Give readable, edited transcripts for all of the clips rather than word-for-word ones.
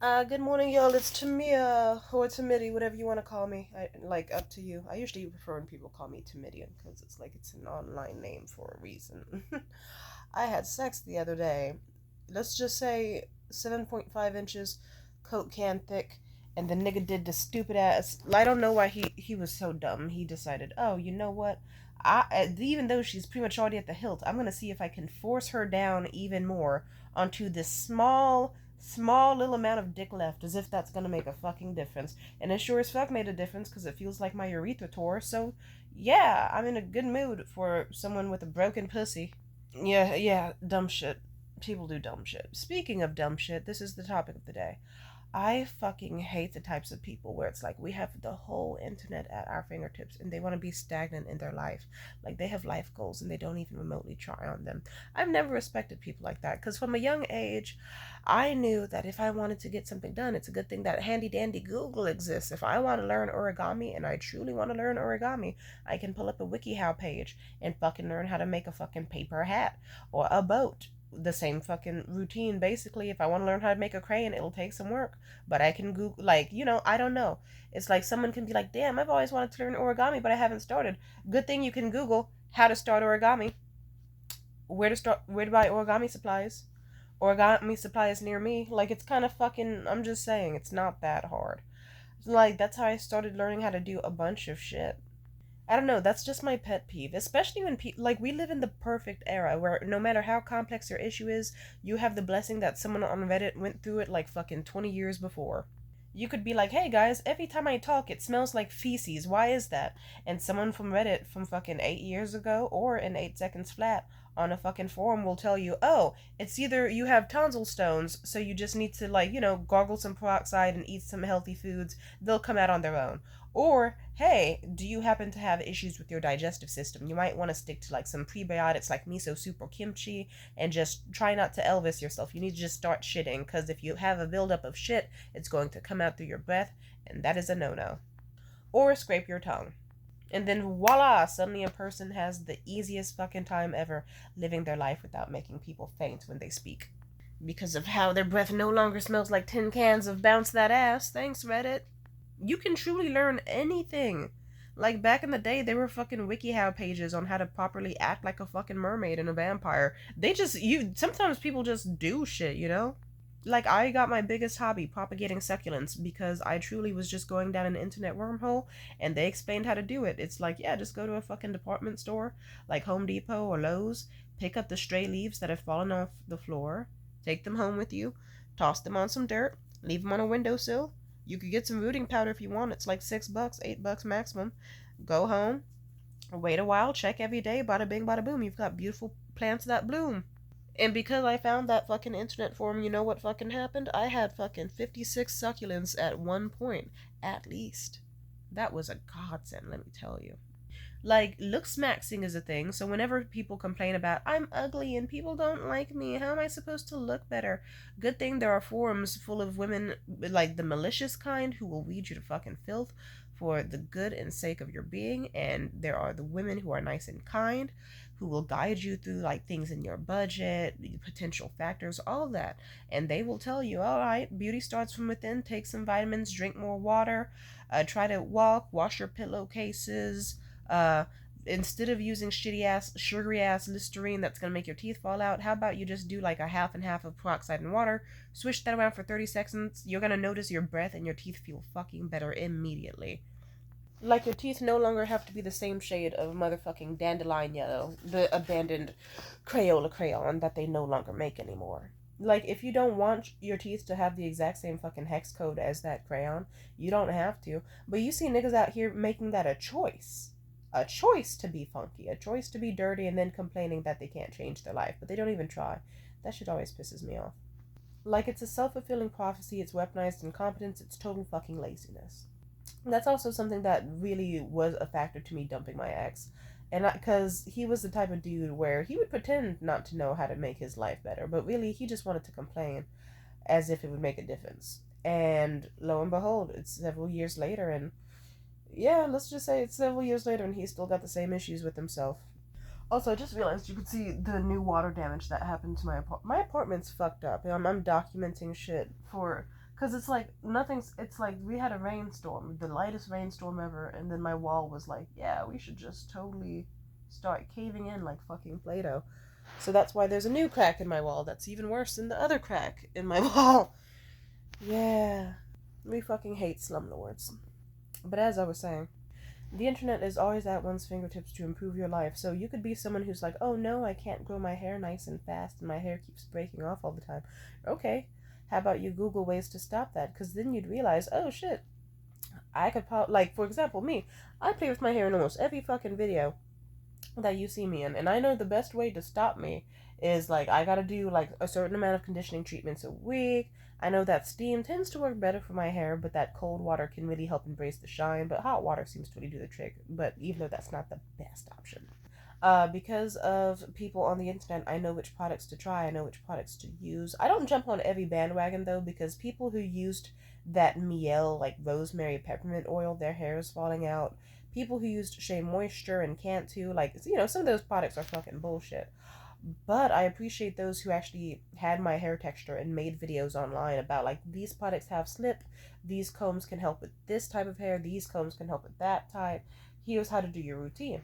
Good morning, y'all. It's Tamia or Tamidi, whatever you want to call me. Up to you. I usually prefer when people call me Tamidian because it's like it's an online name for a reason. I had sex the other day. Let's just say 7.5 inches, Coke can thick, and the nigga did the stupid ass. I don't know why he was so dumb. He decided, oh, you know what? Even though she's pretty much already at the hilt, I'm gonna see if I can force her down even more onto this small little amount of dick left, as if that's gonna make a fucking difference. And it sure as fuck made a difference because it feels like my urethra tore. So, yeah, I'm in a good mood for someone with a broken pussy. Yeah, yeah, dumb shit. People do dumb shit. Speaking of dumb shit, this is the topic of the day. I fucking hate the types of people where it's like we have the whole internet at our fingertips and they want to be stagnant in their life. Like they have life goals and they don't even remotely try on them. I've never respected people like that because from a young age, I knew that if I wanted to get something done, it's a good thing that handy dandy Google exists. If I want to learn origami and I truly want to learn origami, I can pull up a WikiHow page and fucking learn how to make a fucking paper hat or a boat. The same fucking routine basically. If I want to learn how to make a crayon, it'll take some work, but I can Google, I don't know. It's like someone can be like, damn, I've always wanted to learn origami, but I haven't started. Good thing you can Google how to start origami, where to buy origami supplies. Origami supplies near me. Like, it's kind of fucking, I'm just saying, it's not that hard. Like, that's how I started learning how to do a bunch of shit. I don't know, that's just my pet peeve, especially when people, like, we live in the perfect era where no matter how complex your issue is, you have the blessing that someone on Reddit went through it like fucking 20 years before. You could be like, hey guys, every time I talk, it smells like feces. Why is that? And someone from Reddit from fucking 8 years ago or in 8 seconds flat on a fucking forum will tell you, oh, it's either you have tonsil stones, so you just need to, like, gargle some peroxide and eat some healthy foods. They'll come out on their own. Or, hey, do you happen to have issues with your digestive system? You might want to stick to like some prebiotics like miso soup or kimchi and just try not to Elvis yourself. You need to just start shitting because if you have a buildup of shit, it's going to come out through your breath, and that is a no no. Or scrape your tongue. And then voila, suddenly a person has the easiest fucking time ever living their life without making people faint when they speak. Because of how their breath no longer smells like tin cans of bounce that ass. Thanks, Reddit. You can truly learn anything. Like back in the day, there were fucking WikiHow pages on how to properly act like a fucking mermaid and a vampire. They just you sometimes people just do shit. Like I got my biggest hobby propagating succulents because I truly was just going down an internet wormhole and they explained how to do it. It's like, yeah, just go to a fucking department store like Home Depot or Lowe's, pick up the stray leaves that have fallen off the floor, take them home with you, toss them on some dirt, leave them on a windowsill. You could get some rooting powder if you want. It's like $6, $8 maximum. Go home, wait a while, check every day, bada bing, bada boom. You've got beautiful plants that bloom. And because I found that fucking internet forum, you know what fucking happened? I had fucking 56 succulents at one point, at least. That was a godsend, let me tell you. Like, looks maxing is a thing, so whenever people complain about, I'm ugly and people don't like me, how am I supposed to look better? Good thing there are forums full of women, like the malicious kind, who will read you to fucking filth for the good and sake of your being, and there are the women who are nice and kind, who will guide you through, like, things in your budget, potential factors, all of that. And they will tell you, all right, beauty starts from within, take some vitamins, drink more water, try to walk, wash your pillowcases, uh, instead of using shitty ass, sugary ass Listerine that's gonna make your teeth fall out, how about you just do like a half and half of peroxide and water, swish that around for 30 seconds, you're gonna notice your breath and your teeth feel fucking better immediately. Like your teeth no longer have to be the same shade of motherfucking dandelion yellow, the abandoned Crayola crayon that they no longer make anymore. Like, if you don't want your teeth to have the exact same fucking hex code as that crayon, you don't have to. But you see niggas out here making that a choice. A choice to be funky, a choice to be dirty, and then complaining that they can't change their life, but they don't even try. That shit always pisses me off. Like, it's a self fulfilling prophecy, it's weaponized incompetence, it's total fucking laziness. That's also something that really was a factor to me dumping my ex. And because he was the type of dude where he would pretend not to know how to make his life better, but really he just wanted to complain as if it would make a difference. And lo and behold, it's several years later, and yeah, let's just say it's several years later, and he's still got the same issues with himself. Also, I just realized you could see the new water damage that happened to my apartment. My apartment's fucked up. I'm documenting shit for Because it's like nothing's. It's like we had a rainstorm, the lightest rainstorm ever, and then my wall was like, yeah, we should just totally start caving in like fucking Play-Doh. So that's why there's a new crack in my wall that's even worse than the other crack in my wall. Yeah, we fucking hate slumlords. But as I was saying, the internet is always at one's fingertips to improve your life. So you could be someone who's like, oh no, I can't grow my hair nice and fast and my hair keeps breaking off all the time. Okay, how about you Google ways to stop that? Because then you'd realize, oh shit, I could like, for example, me, I play with my hair in almost every fucking video that you see me in. And I know the best way to stop me is like, I gotta do like a certain amount of conditioning treatments a week. I know that steam tends to work better for my hair, but that cold water can really help embrace the shine. But hot water seems to really do the trick. But even though that's not the best option. Because of people on the internet, I know which products to try, I know which products to use. I don't jump on every bandwagon though, because people who used that Miel, like rosemary peppermint oil, their hair is falling out. People who used Shea Moisture and Cantu, like, some of those products are fucking bullshit. But I appreciate those who actually had my hair texture and made videos online about, like, these products have slip, these combs can help with this type of hair, these combs can help with that type. Here's how to do your routine.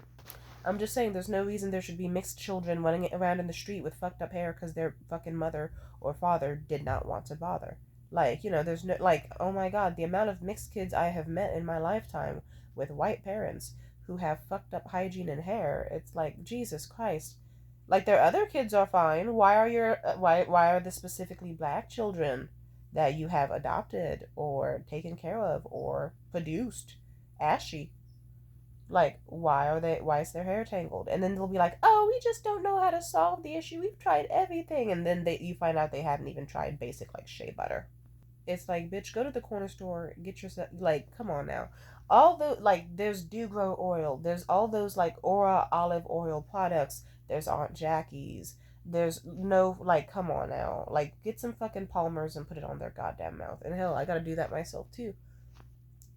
I'm just saying there's no reason there should be mixed children running around in the street with fucked up hair because their fucking mother or father did not want to bother. Like, there's no, like, oh my god, the amount of mixed kids I have met in my lifetime with white parents who have fucked up hygiene and hair, it's like, Jesus Christ. Like, their other kids are fine. Why are the specifically black children that you have adopted or taken care of or produced ashy? Like, why is their hair tangled? And then they'll be like, oh, we just don't know how to solve the issue, we've tried everything. And then you find out they hadn't even tried basic like shea butter. It's like, bitch, go to the corner store, get yourself, like, come on now. All the, like, there's Dew Glow oil, there's all those like Aura olive oil products, there's Aunt Jackie's, there's no, like, come on now, like, get some fucking Palmer's and put it on their goddamn mouth. And hell, I gotta do that myself too.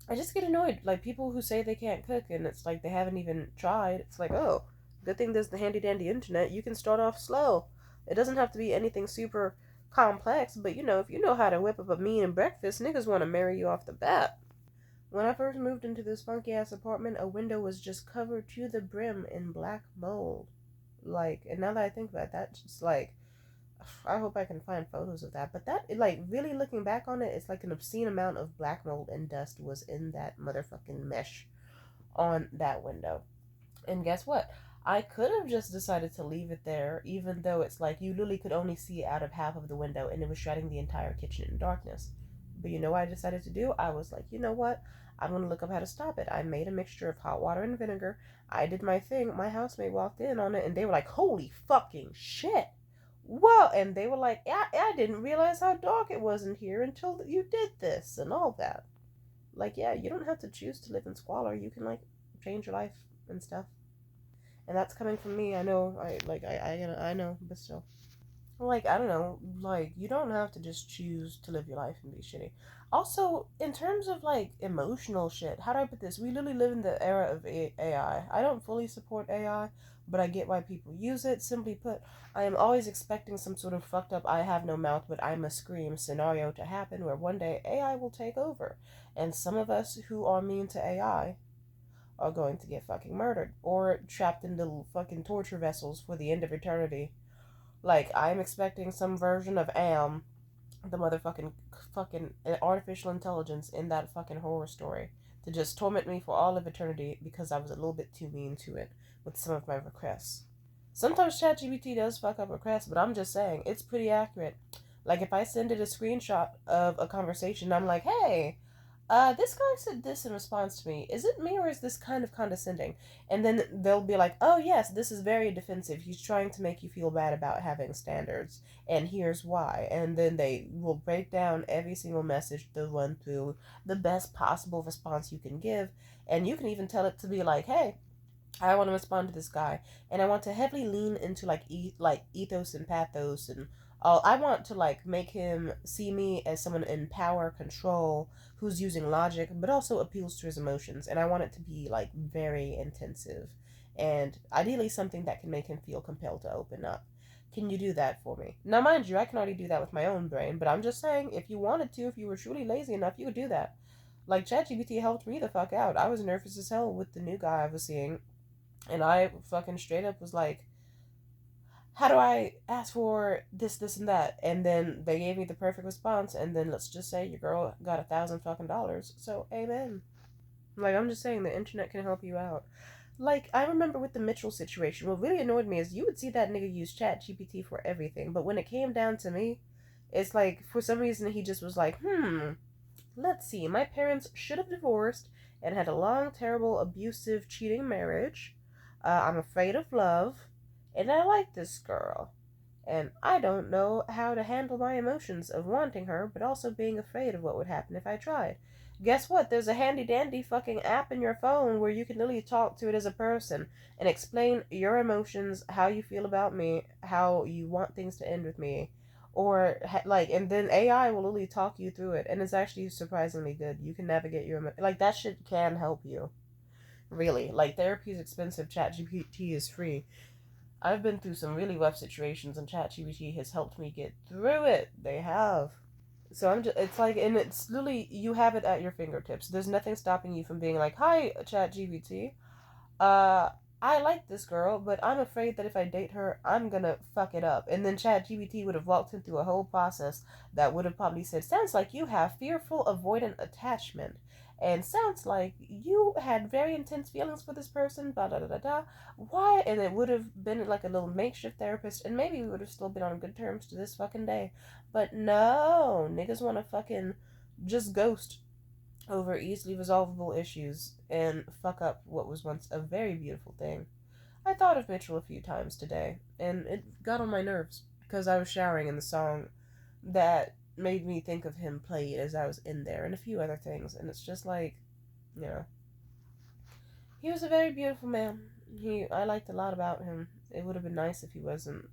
I just get annoyed. Like, people who say they can't cook and it's like they haven't even tried. It's like, oh, good thing there's the handy dandy internet. You can start off slow. It doesn't have to be anything super complex, but if you know how to whip up a mean breakfast, niggas want to marry you off the bat. When I first moved into this funky ass apartment, a window was just covered to the brim in black mold. Like, and now that I think about it, that's just like, I hope I can find photos of that. But that, like, really looking back on it, it's like an obscene amount of black mold and dust was in that motherfucking mesh on that window. And guess what? I could have just decided to leave it there, even though it's like you literally could only see out of half of the window and it was shutting the entire kitchen in darkness. But you know what I decided to do? I was like, you know what? I'm going to look up how to stop it. I made a mixture of hot water and vinegar. I did my thing. My housemate walked in on it and they were like, holy fucking shit. Whoa. And they were like, I didn't realize how dark it was in here until you did this and all that. Like, yeah, you don't have to choose to live in squalor. You can, like, change your life and stuff. And that's coming from me. I know, I know, but still. Like, I don't know, like, you don't have to just choose to live your life and be shitty. Also, in terms of, like, emotional shit, how do I put this? We literally live in the era of AI. I don't fully support AI, but I get why people use it. Simply put, I am always expecting some sort of fucked up I have no mouth but I must scream scenario to happen where one day AI will take over. And some of us who are mean to AI are going to get fucking murdered or trapped in the fucking torture vessels for the end of eternity. Like, I'm expecting some version of Am, the motherfucking fucking artificial intelligence in that fucking horror story, to just torment me for all of eternity because I was a little bit too mean to it with some of my requests. Sometimes ChatGPT does fuck up requests, but I'm just saying, it's pretty accurate. Like, if I send it a screenshot of a conversation, I'm like, hey, this guy said this in response to me. Is it me or is this kind of condescending? And then they'll be like, oh, yes, this is very defensive. He's trying to make you feel bad about having standards. And here's why. And then they will break down every single message they'll run through the best possible response you can give. And you can even tell it to be like, hey, I want to respond to this guy, and I want to heavily lean into like ethos and pathos, and I want to like make him see me as someone in power, control, who's using logic, but also appeals to his emotions, and I want it to be like very intensive, and ideally something that can make him feel compelled to open up. Can you do that for me? Now, mind you, I can already do that with my own brain, but I'm just saying, if you wanted to, if you were truly lazy enough, you could do that. Like, ChatGPT helped me the fuck out. I was nervous as hell with the new guy I was seeing, and I fucking straight up was like, how do I ask for this, this, and that? And then they gave me the perfect response, and then let's just say your girl got $1,000 fucking. So, amen. Like, I'm just saying, the internet can help you out. Like, I remember with the Mitchell situation, what really annoyed me is you would see that nigga use Chat GPT for everything, but when it came down to me, it's like, for some reason, he just was like, let's see, my parents should have divorced and had a long, terrible, abusive, cheating marriage. I'm afraid of love, and I like this girl. And I don't know how to handle my emotions of wanting her, but also being afraid of what would happen if I tried. Guess what? There's a handy dandy fucking app in your phone where you can literally talk to it as a person and explain your emotions, how you feel about me, how you want things to end with me. Or, like, and then AI will literally talk you through it, and it's actually surprisingly good. You can navigate like, that shit can help you. Really. Like, therapy is expensive, ChatGPT is free. I've been through some really rough situations, and ChatGPT has helped me get through it. They have. So I'm just, it's like, and it's literally, you have it at your fingertips. There's nothing stopping you from being like, hi, ChatGPT. Uh, I like this girl, but I'm afraid that if I date her, I'm gonna fuck it up. And then ChatGPT would have walked him through a whole process that would have probably said, sounds like you have fearful avoidant attachment. And sounds like you had very intense feelings for this person, blah, blah, blah, blah, blah. Why? And it would have been like a little makeshift therapist, and maybe we would have still been on good terms to this fucking day. But no, niggas want to fucking just ghost over easily resolvable issues and fuck up what was once a very beautiful thing. I thought of Mitchell a few times today, and it got on my nerves because I was showering and the song that made me think of him played as I was in there, and a few other things, and it's just like, you know, he was a very beautiful man. I liked a lot about him. It would have been nice if he wasn't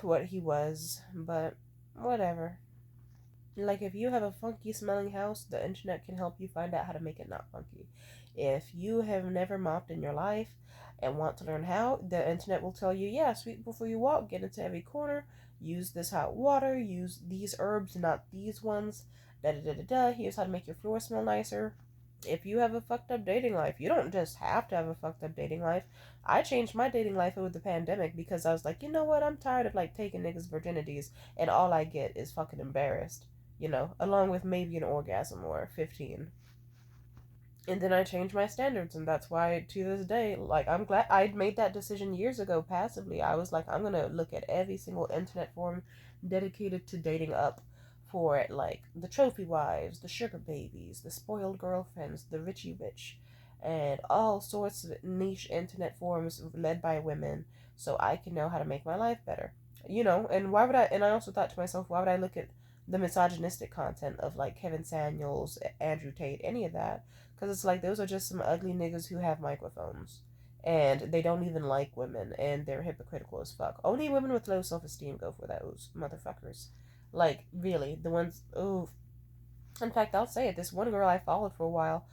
what he was, but whatever. Like, if you have a funky smelling house, the internet can help you find out how to make it not funky. If you have never mopped in your life and want to learn how, the internet will tell you, yeah, sweep before you walk, get into every corner, use this hot water, use these herbs, not these ones, da da da da da. Here's how to make your floor smell nicer. If you have a fucked up dating life, you don't just have to have a fucked up dating life. I changed my dating life over the pandemic because I was like, you know what, I'm tired of like taking niggas' virginities and all I get is fucking embarrassed, along with maybe an orgasm or 15. And then I changed my standards, and that's why to this day, like, I'm glad I'd made that decision years ago passively. I was like, I'm gonna look at every single internet forum dedicated to dating up for, like, the trophy wives, the sugar babies, the spoiled girlfriends, the richie rich, and all sorts of niche internet forums led by women so I can know how to make my life better. And why would and I also thought to myself, why would I look at the misogynistic content of like Kevin Samuels, Andrew Tate, any of that? Because it's like those are just some ugly niggas who have microphones. And they don't even like women, and they're hypocritical as fuck. Only women with low self esteem go for those motherfuckers. Like, really, the ones. Ooh. In fact, I'll say it. This one girl I followed for a while,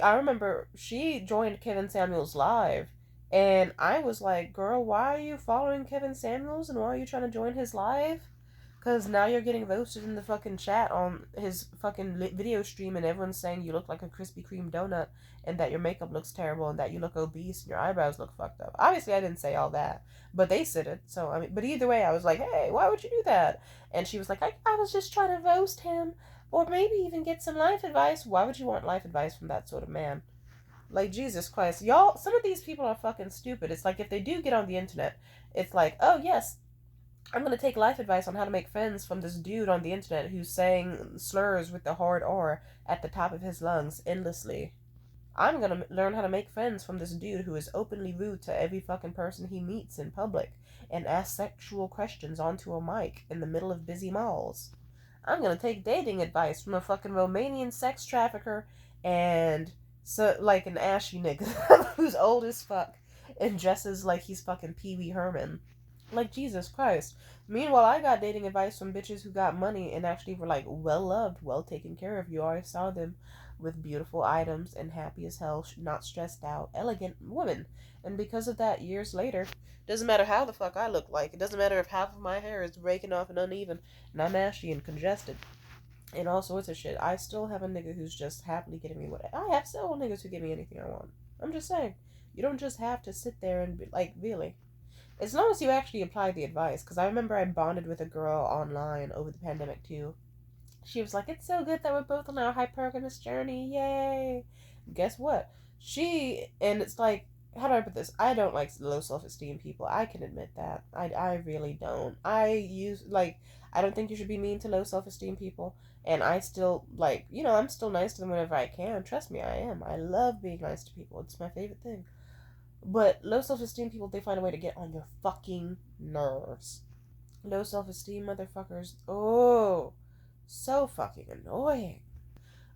I remember she joined Kevin Samuels live, and I was like, girl, why are you following Kevin Samuels, and why are you trying to join his live? Because now you're getting roasted in the fucking chat on his fucking video stream, and everyone's saying you look like a Krispy Kreme donut, and that your makeup looks terrible, and that you look obese, and your eyebrows look fucked up. Obviously, I didn't say all that, but they said it. So, I mean, but either way, I was like, hey, why would you do that? And she was like, I was just trying to roast him, or maybe even get some life advice. Why would you want life advice from that sort of man? Like, Jesus Christ. Y'all, some of these people are fucking stupid. It's like if they do get on the internet, it's like, oh, yes, I'm gonna take life advice on how to make friends from this dude on the internet who's saying slurs with the hard R at the top of his lungs endlessly. I'm gonna learn how to make friends from this dude who is openly rude to every fucking person he meets in public and asks sexual questions onto a mic in the middle of busy malls. I'm gonna take dating advice from a fucking Romanian sex trafficker and so like an ashy nigga who's old as fuck and dresses like he's fucking Pee Wee Herman. Like, Jesus Christ. Meanwhile, I got dating advice from bitches who got money and actually were like well loved, well taken care of. You always saw them with beautiful items and happy as hell, not stressed out, elegant women. And because of that, years later, Doesn't matter how the fuck I look like. It doesn't matter if half of my hair is breaking off and uneven and I'm ashy and congested and all sorts of shit. I still have a nigga who's just happily getting me what I have several niggas who give me anything I want. I'm just saying. You don't just have to sit there and be like, really. As long as you actually apply the advice. Because I remember I bonded with a girl online over the pandemic too. She was like, it's so good that we're both on our hypergamous journey. Yay. Guess what? And it's like, how do I put this? I don't like low self esteem people. I can admit that. I really don't. I don't think you should be mean to low self esteem people. And I still, like, I'm still nice to them whenever I can. Trust me, I am. I love being nice to people. It's my favorite thing. But low self esteem people, they find a way to get on your fucking nerves. Low self esteem motherfuckers. Oh, so fucking annoying.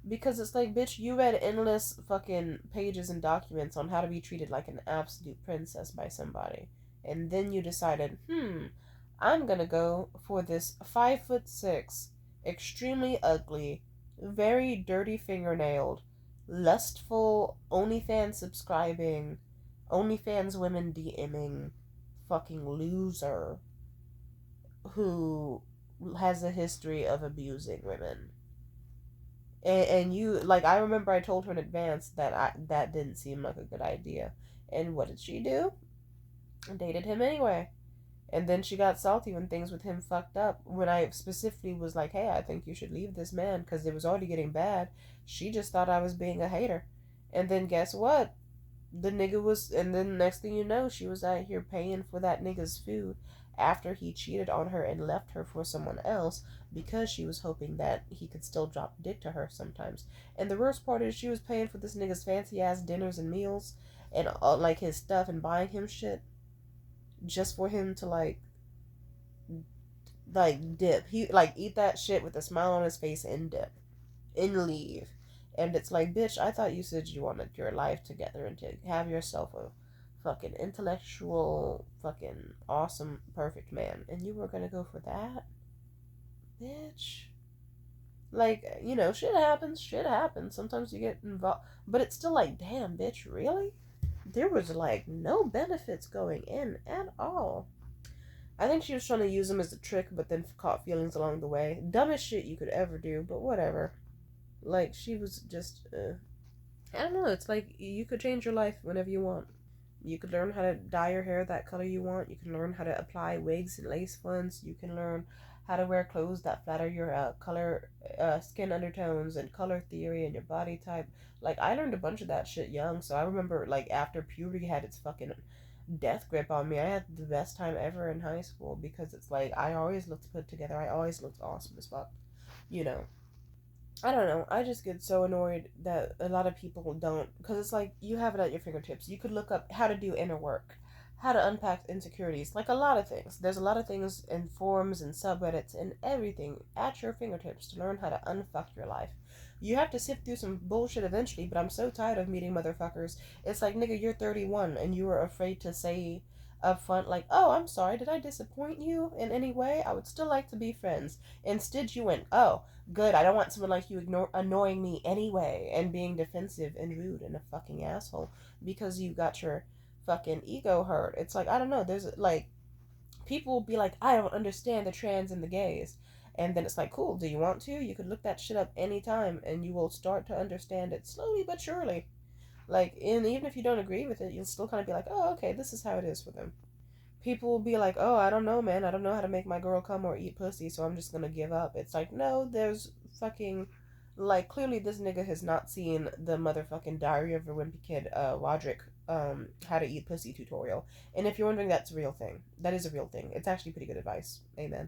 Because it's like, bitch, you read endless fucking pages and documents on how to be treated like an absolute princess by somebody. And then you decided, I'm gonna go for this 5'6", extremely ugly, very dirty fingernailed, lustful, OnlyFans subscribing, OnlyFans women DMing fucking loser who has a history of abusing women. And you, like, I remember I told her in advance that that didn't seem like a good idea. And what did she do? Dated him anyway. And then she got salty when things with him fucked up. When I specifically was like, hey, I think you should leave this man because it was already getting bad. She just thought I was being a hater. And then guess what? And then next thing you know, she was out here paying for that nigga's food after he cheated on her and left her for someone else because she was hoping that he could still drop dick to her sometimes. And the worst part is she was paying for this nigga's fancy ass dinners and meals and like his stuff and buying him shit just for him to like dip. He like eat that shit with a smile on his face and dip and leave. And it's like, bitch, I thought you said you wanted your life together and to have yourself a fucking intellectual, fucking awesome, perfect man. And you were gonna go for that? Bitch. Like, shit happens, shit happens. Sometimes you get involved. But it's still like, damn, bitch, really? There was like no benefits going in at all. I think she was trying to use him as a trick, but then caught feelings along the way. Dumbest shit you could ever do, but whatever. Like, she was just, I don't know, it's like you could change your life whenever you want. You could learn how to dye your hair that color you want. You can learn how to apply wigs and lace fronts. You can learn how to wear clothes that flatter your color, skin undertones and color theory and your body type. Like, I learned a bunch of that shit young, so I remember, like, after puberty had its fucking death grip on me, I had the best time ever in high school because it's like, I always looked put together. I always looked awesome as fuck, you know. I don't know. I just get so annoyed that a lot of people don't, because it's like you have it at your fingertips. You could look up how to do inner work, how to unpack insecurities, like a lot of things. There's a lot of things in forums and subreddits and everything at your fingertips to learn how to unfuck your life. You have to sift through some bullshit eventually, but I'm so tired of meeting motherfuckers. It's like, nigga, you're 31 and you were afraid to say up front, like, oh, I'm sorry, did I disappoint you in any way? I would still like to be friends. Instead, you went, oh, good, I don't want someone like you annoying me anyway and being defensive and rude and a fucking asshole because you got your fucking ego hurt. It's like, I don't know, there's like, people will be like, I don't understand the trans and the gays. And then it's like, cool, do you want to? You could look that shit up anytime and you will start to understand it slowly but surely. Like, and even if you don't agree with it, you'll still kind of be like, oh, okay, this is how it is for them. People will be like, oh, I don't know, man. I don't know how to make my girl come or eat pussy, so I'm just gonna give up. It's like, no, there's fucking. Like, clearly this nigga has not seen the motherfucking Diary of a Wimpy Kid, Roderick, how to eat pussy tutorial. And if you're wondering, that's a real thing. That is a real thing. It's actually pretty good advice. Amen.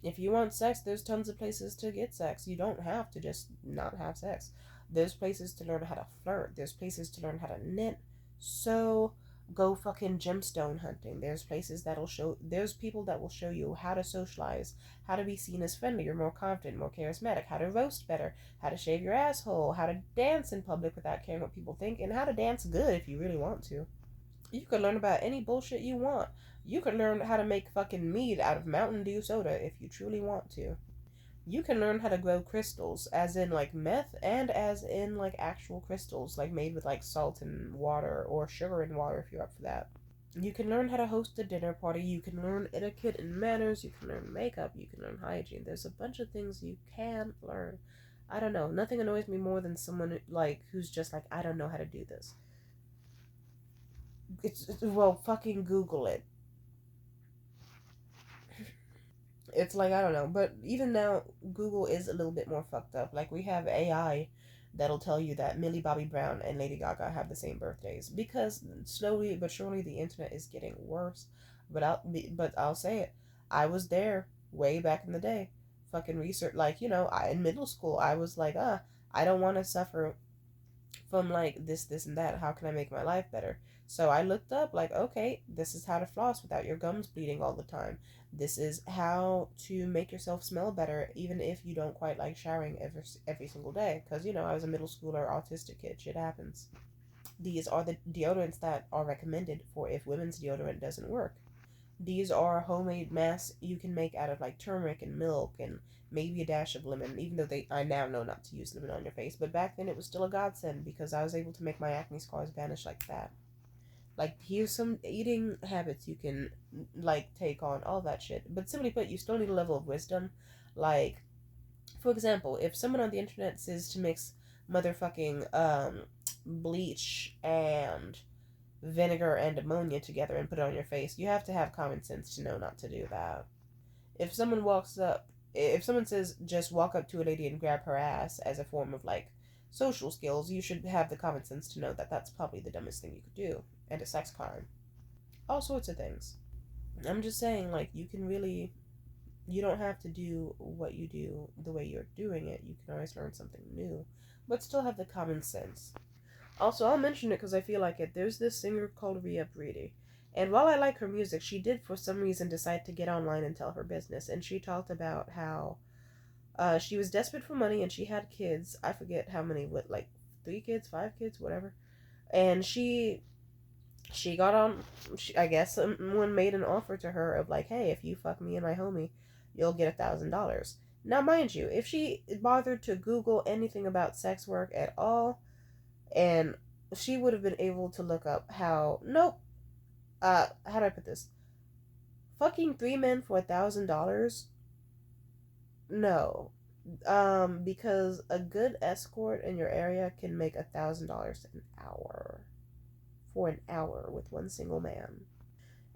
If you want sex, there's tons of places to get sex. You don't have to just not have sex. There's places to learn how to flirt. There's places to learn how to knit. So go fucking gemstone hunting. There's people that will show you how to socialize, how to be seen as friendlier, more confident, more charismatic, how to roast better, how to shave your asshole, how to dance in public without caring what people think, and how to dance good if you really want to. You could learn about any bullshit you want. You could learn how to make fucking mead out of Mountain Dew soda if you truly want to. You can learn how to grow crystals, as in like meth, and as in like actual crystals, like made with like salt and water or sugar and water if you're up for that. You can learn how to host a dinner party. You can learn etiquette and manners. You can learn makeup. You can learn hygiene. There's a bunch of things you can learn. I don't know. Nothing annoys me more than someone like who's just like, I don't know how to do this. Well, fucking Google it. It's like I don't know, but even now Google is a little bit more fucked up. Like we have AI that'll tell you that Millie Bobby Brown and Lady Gaga have the same birthdays because slowly but surely the internet is getting worse. But I'll say it. I was there way back in the day. Fucking research like, I in middle school I was like, I don't want to suffer from like this and that. How can I make my life better? So I looked up like, okay, this is how to floss without your gums bleeding all the time. This is how to make yourself smell better even if you don't quite like showering every single day, because I was a middle schooler autistic kid. Shit happens. These are the deodorants that are recommended for if women's deodorant doesn't work. These are homemade masks you can make out of like turmeric and milk and maybe a dash of lemon, even though I now know not to use lemon on your face, but back then it was still a godsend because I was able to make my acne scars vanish like that. Like here's some eating habits you can like take on, all that shit. But simply put, you still need a level of wisdom. Like, for example, if someone on the internet says to mix motherfucking bleach and vinegar and ammonia together and put it on your face, you have to have common sense to know not to do that. If someone says just walk up to a lady and grab her ass as a form of like social skills, you should have the common sense to know that that's probably the dumbest thing you could do and a sex crime. All sorts of things. I'm just saying, like, you don't have to do what you do the way you're doing it. You can always learn something new, but still have the common sense. Also, I'll mention it because I feel like it. There's this singer called Rhea Breedy. And while I like her music, she did for some reason decide to get online and tell her business. And she talked about how she was desperate for money and she had kids. I forget how many, what, like 3 kids, 5 kids, whatever. And she got on, I guess someone made an offer to her of like, hey, if you fuck me and my homie, you'll get $1,000. Now, mind you, if she bothered to Google anything about sex work at all, and she would have been able to look up how, nope, how do I put this? Fucking 3 men for $1,000? No. Because a good escort in your area can make $1,000 an hour. For an hour with one single man.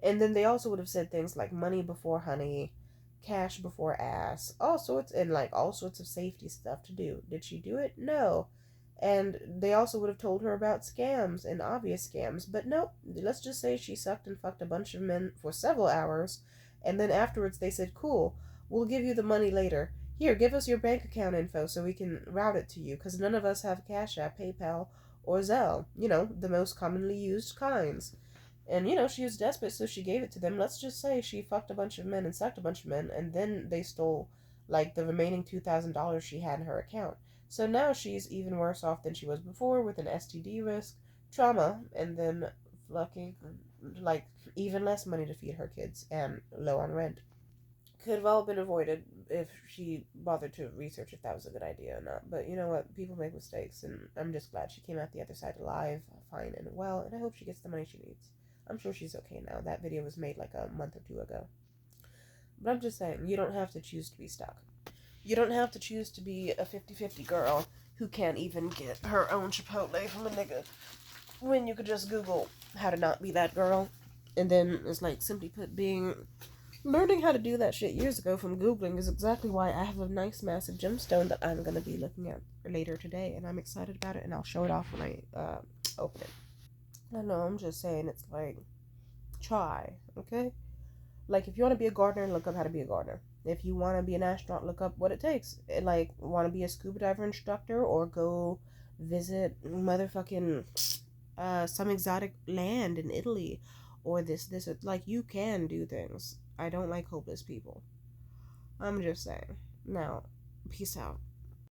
And then they also would have said things like money before honey, cash before ass, all sorts of safety stuff to do. Did she do it? No. And they also would have told her about scams and obvious scams, but nope. Let's just say she sucked and fucked a bunch of men for several hours, and then afterwards they said, "Cool, we'll give you the money later. Here, give us your bank account info so we can route it to you, because none of us have Cash App, PayPal, or Zelle. The most commonly used kinds." And she was desperate, so she gave it to them. Let's just say she fucked a bunch of men and sucked a bunch of men, and then they stole like the remaining $2,000 she had in her account. So now she's even worse off than she was before, with an STD risk, trauma, and then fucking like even less money to feed her kids and low on rent. Could have all been avoided if she bothered to research if that was a good idea or not. But you know what? People make mistakes, and I'm just glad she came out the other side alive, fine and well, and I hope she gets the money she needs. I'm sure she's okay now. That video was made like a month or two ago. But I'm just saying, you don't have to choose to be stuck. You don't have to choose to be a 50-50 girl who can't even get her own Chipotle from a nigga when you could just Google how to not be that girl. And then it's like, simply put, learning how to do that shit years ago from Googling is exactly why I have a nice massive gemstone that I'm going to be looking at later today. And I'm excited about it, and I'll show it off when I open it. I don't know, I'm just saying, it's like, try, okay? Like, if you want to be a gardener, look up how to be a gardener. If you want to be an astronaut, look up what it takes. Like, want to be a scuba diver instructor or go visit motherfucking some exotic land in Italy or this. Like, you can do things. I don't like hopeless people. I'm just saying. Now, peace out.